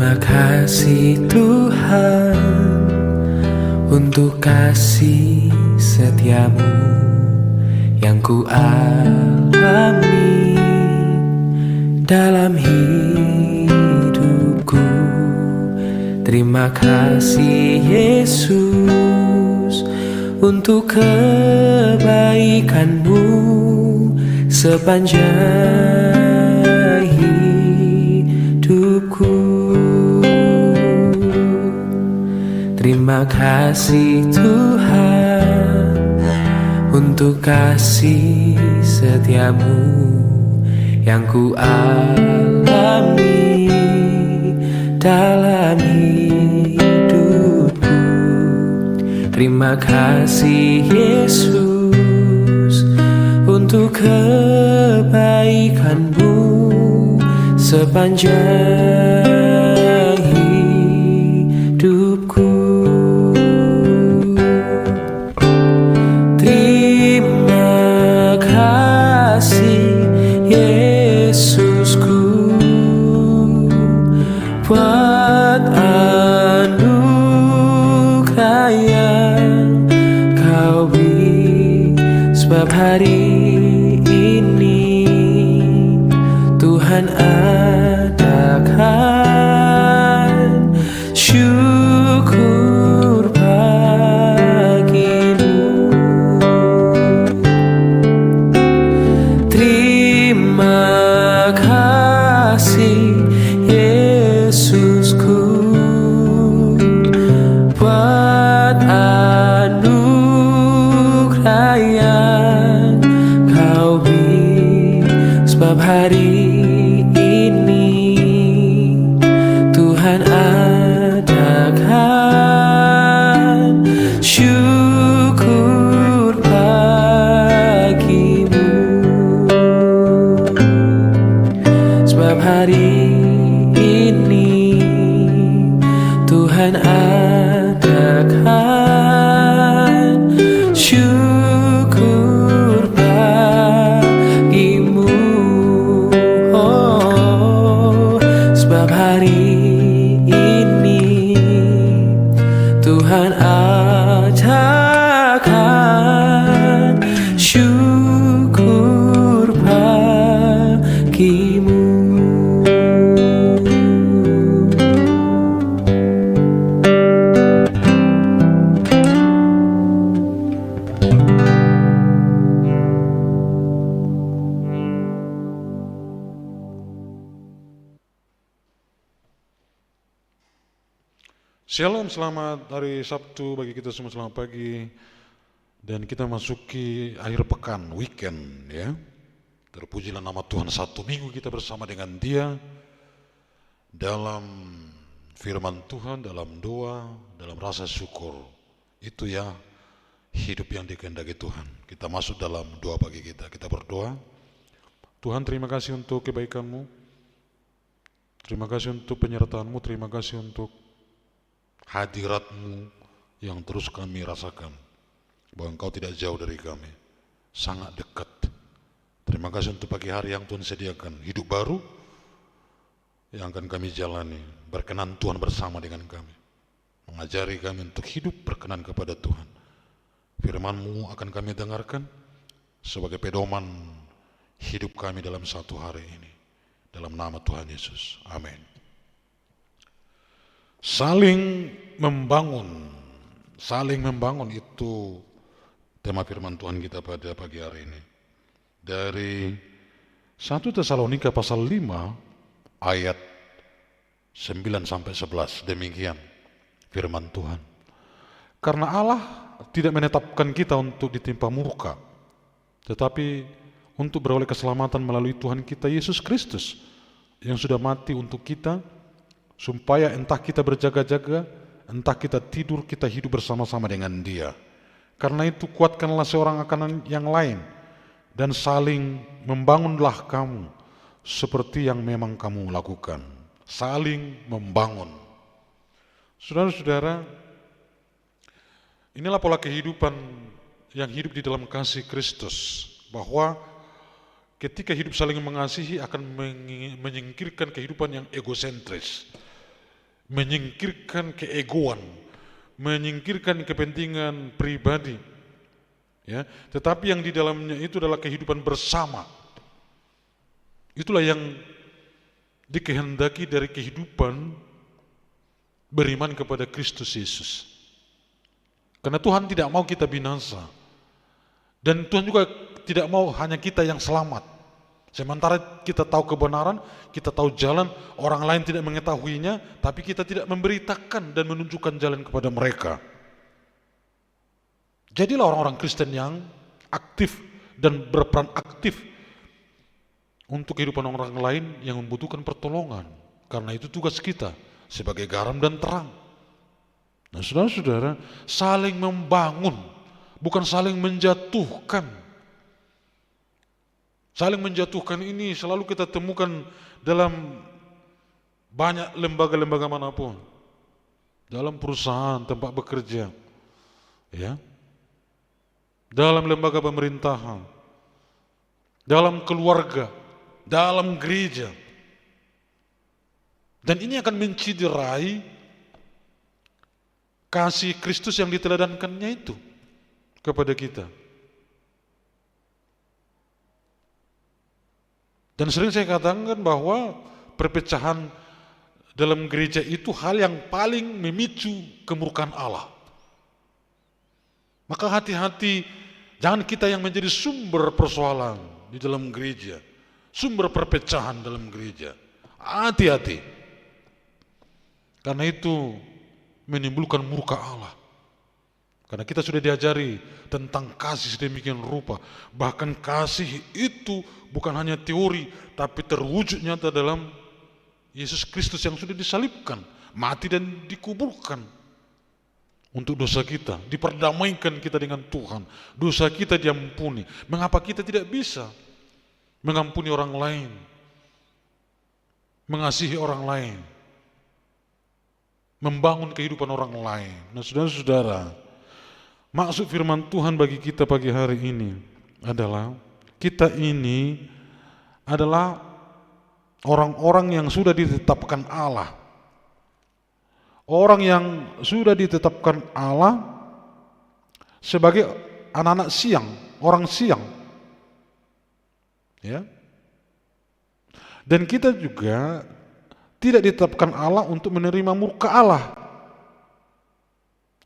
Terima kasih Tuhan untuk kasih setiamu yang ku alami dalam hidupku. Terima kasih Yesus untuk kebaikanmu sepanjang hidupku. Terima kasih Tuhan untuk kasih setiamu yang ku alami dalam hidupku. Terima kasih Yesus untuk kebaikanmu sepanjang hidupku. Terima kasih Yesusku buat anugerah yang kau beri, sebab hari ini Tuhan adakan syukur bagimu. Terima kasih Yesusku buat anugerah yang kau beri, sebab hari ini Tuhan adakan syukur bagimu, sebab hari ini Tuhan adakan syukur bagimu. Oh, sebab hari ini Tuhan adakan syukur bagimu. Shalom, selamat hari Sabtu bagi kita semua, selamat pagi. Dan kita masuki akhir pekan, weekend ya. Terpujilah nama Tuhan, satu minggu kita bersama dengan Dia dalam firman Tuhan, dalam doa, dalam rasa syukur. Itu ya hidup yang dikehendaki Tuhan. Kita masuk dalam doa pagi kita berdoa. Tuhan, terima kasih untuk kebaikan-Mu, terima kasih untuk penyertaan-Mu, terima kasih untuk hadirat-Mu yang terus kami rasakan, bahwa Engkau tidak jauh dari kami, sangat dekat. Terima kasih untuk pagi hari yang Tuhan sediakan, hidup baru yang akan kami jalani. Berkenan Tuhan bersama dengan kami, mengajari kami untuk hidup berkenan kepada Tuhan. Firman-Mu akan kami dengarkan sebagai pedoman hidup kami dalam satu hari ini. Dalam nama Tuhan Yesus, amin. Saling membangun itu tema firman Tuhan kita pada pagi hari ini. Dari 1 Tesalonika pasal 5 ayat 9 sampai 11, demikian firman Tuhan. Karena Allah tidak menetapkan kita untuk ditimpa murka, tetapi untuk beroleh keselamatan melalui Tuhan kita Yesus Kristus yang sudah mati untuk kita, supaya entah kita berjaga-jaga, entah kita tidur, kita hidup bersama-sama dengan Dia. Karena itu kuatkanlah seorang akan yang lain, dan saling membangunlah kamu, seperti yang memang kamu lakukan. Saling membangun. Saudara-saudara, inilah pola kehidupan yang hidup di dalam kasih Kristus, bahwa ketika hidup saling mengasihi akan menyingkirkan kehidupan yang egosentris. menyingkirkan keegoan, menyingkirkan kepentingan pribadi, ya, tetapi yang di dalamnya itu adalah kehidupan bersama. Itulah yang dikehendaki dari kehidupan beriman kepada Kristus Yesus. Karena Tuhan tidak mau kita binasa, dan Tuhan juga tidak mau hanya kita yang selamat. Sementara kita tahu kebenaran, kita tahu jalan, orang lain tidak mengetahuinya, tapi kita tidak memberitakan dan menunjukkan jalan kepada mereka. Jadilah orang-orang Kristen yang aktif dan berperan aktif untuk kehidupan orang lain yang membutuhkan pertolongan. Karena itu tugas kita sebagai garam dan terang. Nah, saudara-saudara, saling membangun, bukan saling menjatuhkan. Saling menjatuhkan ini selalu kita temukan dalam banyak lembaga-lembaga manapun. Dalam perusahaan, tempat bekerja, ya, dalam lembaga pemerintahan, dalam keluarga, dalam gereja. Dan ini akan menciderai kasih Kristus yang diteladankannya itu kepada kita. Dan sering saya katakan bahwa perpecahan dalam gereja itu hal yang paling memicu kemurkaan Allah. Maka hati-hati, jangan kita yang menjadi sumber persoalan di dalam gereja, sumber perpecahan dalam gereja. Hati-hati. Karena itu menimbulkan murka Allah. Karena kita sudah diajari tentang kasih sedemikian rupa. Bahkan kasih itu bukan hanya teori, tapi terwujud nyata dalam Yesus Kristus yang sudah disalibkan, mati dan dikuburkan untuk dosa kita, diperdamaikan kita dengan Tuhan, dosa kita diampuni. Mengapa kita tidak bisa mengampuni orang lain, mengasihi orang lain, membangun kehidupan orang lain? Nah, saudara-saudara, maksud firman Tuhan bagi kita pagi hari ini adalah kita ini adalah orang-orang yang sudah ditetapkan Allah. Orang yang sudah ditetapkan Allah sebagai anak-anak siang, orang siang. Ya. Dan kita juga tidak ditetapkan Allah untuk menerima murka Allah,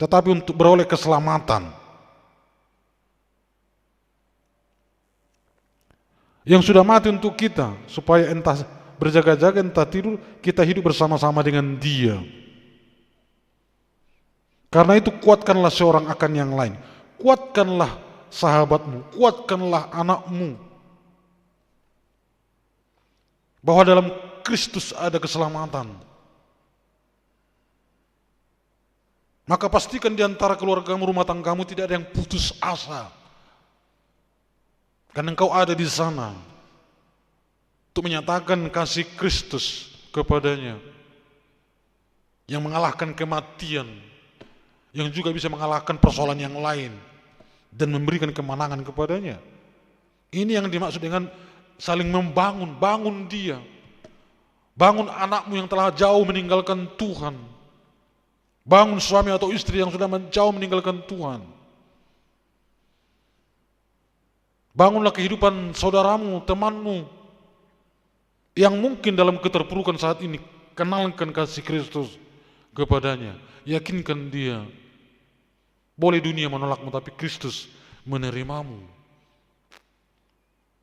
tetapi untuk beroleh keselamatan. Yang sudah mati untuk kita, supaya entah berjaga-jaga entah tidur, kita hidup bersama-sama dengan Dia. Karena itu kuatkanlah seorang akan yang lain, kuatkanlah sahabatmu, kuatkanlah anakmu, bahwa dalam Kristus ada keselamatan. Maka pastikan di antara keluargamu, rumah tanggamu tidak ada yang putus asa. Karena engkau ada di sana untuk menyatakan kasih Kristus kepadanya, yang mengalahkan kematian, yang juga bisa mengalahkan persoalan yang lain dan memberikan kemenangan kepadanya. Ini yang dimaksud dengan saling membangun, bangun dia, bangun anakmu yang telah jauh meninggalkan Tuhan, bangun suami atau istri yang sudah jauh meninggalkan Tuhan. Bangunlah kehidupan saudaramu, temanmu, yang mungkin dalam keterpurukan saat ini. Kenalkan kasih Kristus kepadanya, yakinkan dia. Boleh dunia menolakmu, tapi Kristus menerimamu.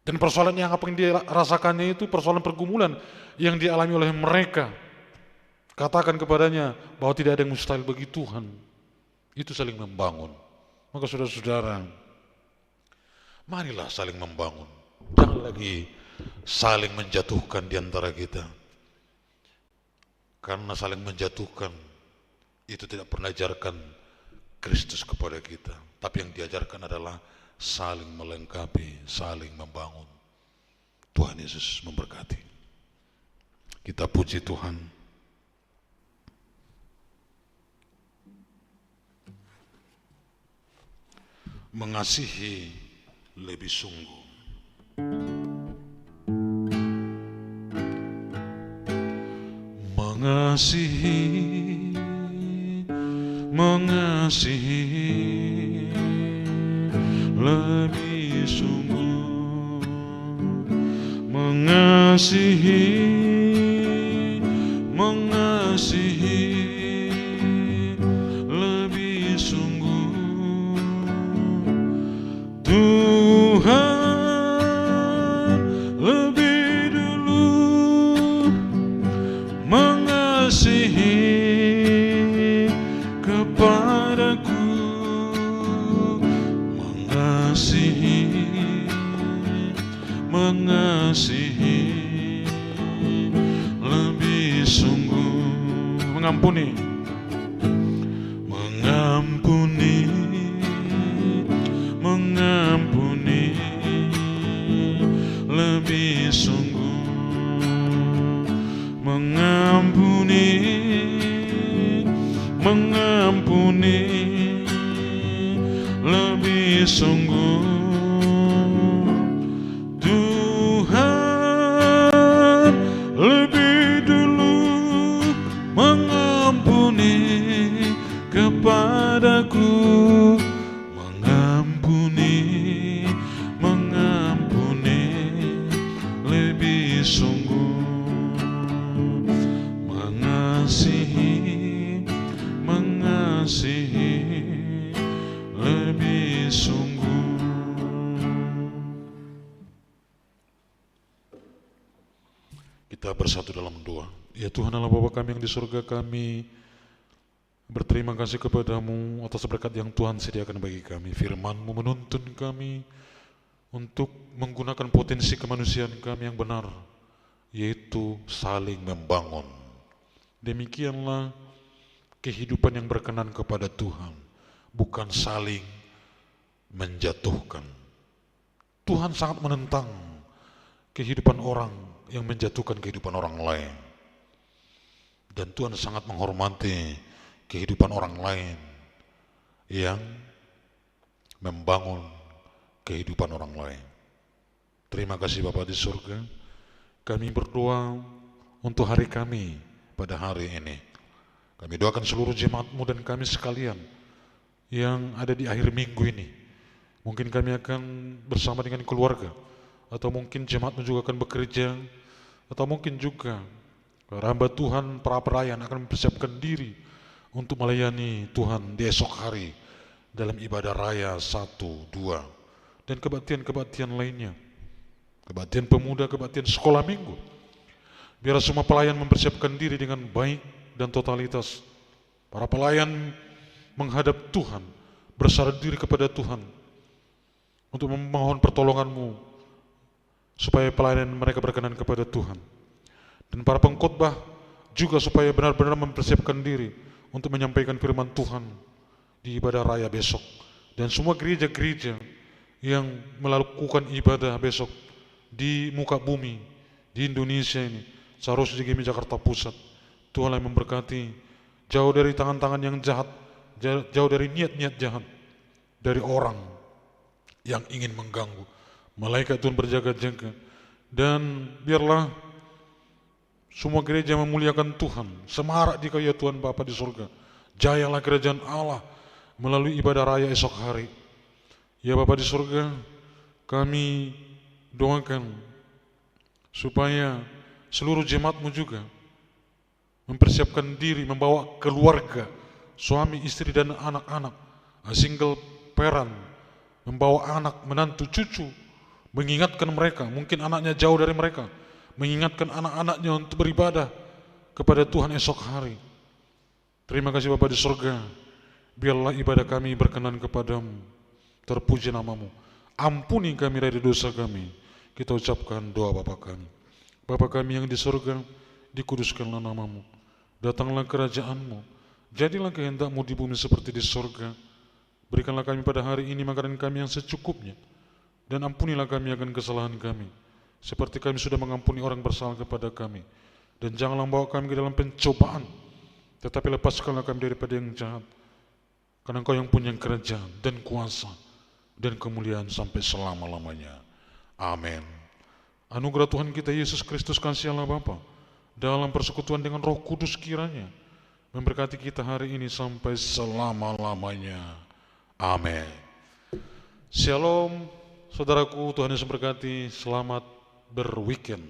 Dan persoalan yang apa yang dia rasakannya itu persoalan pergumulan yang dialami oleh mereka. Katakan kepadanya bahwa tidak ada yang mustahil bagi Tuhan. Itu saling membangun. Maka saudara-saudara, marilah saling membangun. Jangan lagi saling menjatuhkan di antara kita. Karena saling menjatuhkan itu tidak pernah diajarkan Kristus kepada kita. Tapi yang diajarkan adalah saling melengkapi, saling membangun. Tuhan Yesus memberkati. Kita puji Tuhan. Mengasihi lebih sungguh. Mengasihi mengasihi, mengasihi lebih sungguh, mengasihi, mengasihi lebih sungguh. Tuhan lebih dulu mengasihi kepadaku, mengasihi, mengasihi lebih sungguh, mengampuni, mengampuni, mengampuni lebih sungguh, mengampuni, mengampuni lebih sungguh. Tuhan lebih dulu mengampuni kepadaku, mengampuni, mengampuni lebih sungguh, mengasihi, mengasihi lebih sungguh. Kita bersatu dalam doa. Ya Tuhan Allah Bapa kami yang di surga, kami berterima kasih kepadamu atas berkat yang Tuhan sediakan bagi kami. Firman-Mu menuntun kami untuk menggunakan potensi kemanusiaan kami yang benar, yaitu saling membangun. Demikianlah kehidupan yang berkenan kepada Tuhan, bukan saling menjatuhkan. Tuhan sangat menentang kehidupan orang yang menjatuhkan kehidupan orang lain. Dan Tuhan sangat menghormati kehidupan orang lain yang membangun kehidupan orang lain. Terima kasih Bapa di surga. Kami berdoa untuk hari kami pada hari ini. Kami doakan seluruh jemaat-Mu dan kami sekalian yang ada di akhir minggu ini. Mungkin kami akan bersama dengan keluarga, atau mungkin jemaat-Mu juga akan bekerja, atau mungkin juga para hamba Tuhan, para perayaan akan mempersiapkan diri untuk melayani Tuhan di esok hari dalam ibadah raya 1, 2 dan kebaktian-kebaktian lainnya, kebaktian pemuda, kebaktian sekolah minggu. Biar semua pelayan mempersiapkan diri dengan baik dan totalitas. Para pelayan menghadap Tuhan, bersarah diri kepada Tuhan untuk memohon pertolongan-Mu supaya pelayanan mereka berkenan kepada Tuhan. Dan para pengkhotbah juga supaya benar-benar mempersiapkan diri untuk menyampaikan firman Tuhan di ibadah raya besok. Dan semua gereja-gereja yang melakukan ibadah besok di muka bumi, di Indonesia ini, seharusnya di Jakarta Pusat, Tuhanlah yang memberkati, jauh dari tangan-tangan yang jahat, jauh dari niat-niat jahat, dari orang yang ingin mengganggu. Malaikat Tuhan berjaga-jaga, dan biarlah semua gereja memuliakan Tuhan, semarak di kayu Tuhan Bapa di surga. Jayalah kerajaan Allah melalui ibadah raya esok hari. Ya Bapa di surga, kami doakan supaya seluruh jemaat-Mu juga mempersiapkan diri, membawa keluarga, suami, istri dan anak-anak, single parent, membawa anak, menantu, cucu, mengingatkan mereka, mungkin anaknya jauh dari mereka, mengingatkan anak-anaknya untuk beribadah kepada Tuhan esok hari. Terima kasih Bapa di surga, biarlah ibadah kami berkenan kepadamu, terpuji nama-Mu. Ampuni kami dari dosa kami. Kita ucapkan doa Bapa kami. Bapa kami yang di surga, dikuduskanlah nama-Mu. Datanglah kerajaan-Mu, jadilah kehendak-Mu di bumi seperti di surga. Berikanlah kami pada hari ini makanan kami yang secukupnya, dan ampunilah kami akan kesalahan kami, seperti kami sudah mengampuni orang bersalah kepada kami. Dan janganlah membawa kami ke dalam pencobaan, tetapi lepaskanlah kami daripada yang jahat. Karena Engkau yang punya kerajaan dan kuasa dan kemuliaan sampai selama-lamanya. Amin. Anugerah Tuhan kita Yesus Kristus, kasih Allah Bapa dalam persekutuan dengan Roh Kudus kiranya memberkati kita hari ini sampai selama-lamanya. Amin. Shalom, saudaraku, Tuhan Yesus memberkati. Selamat berweekend.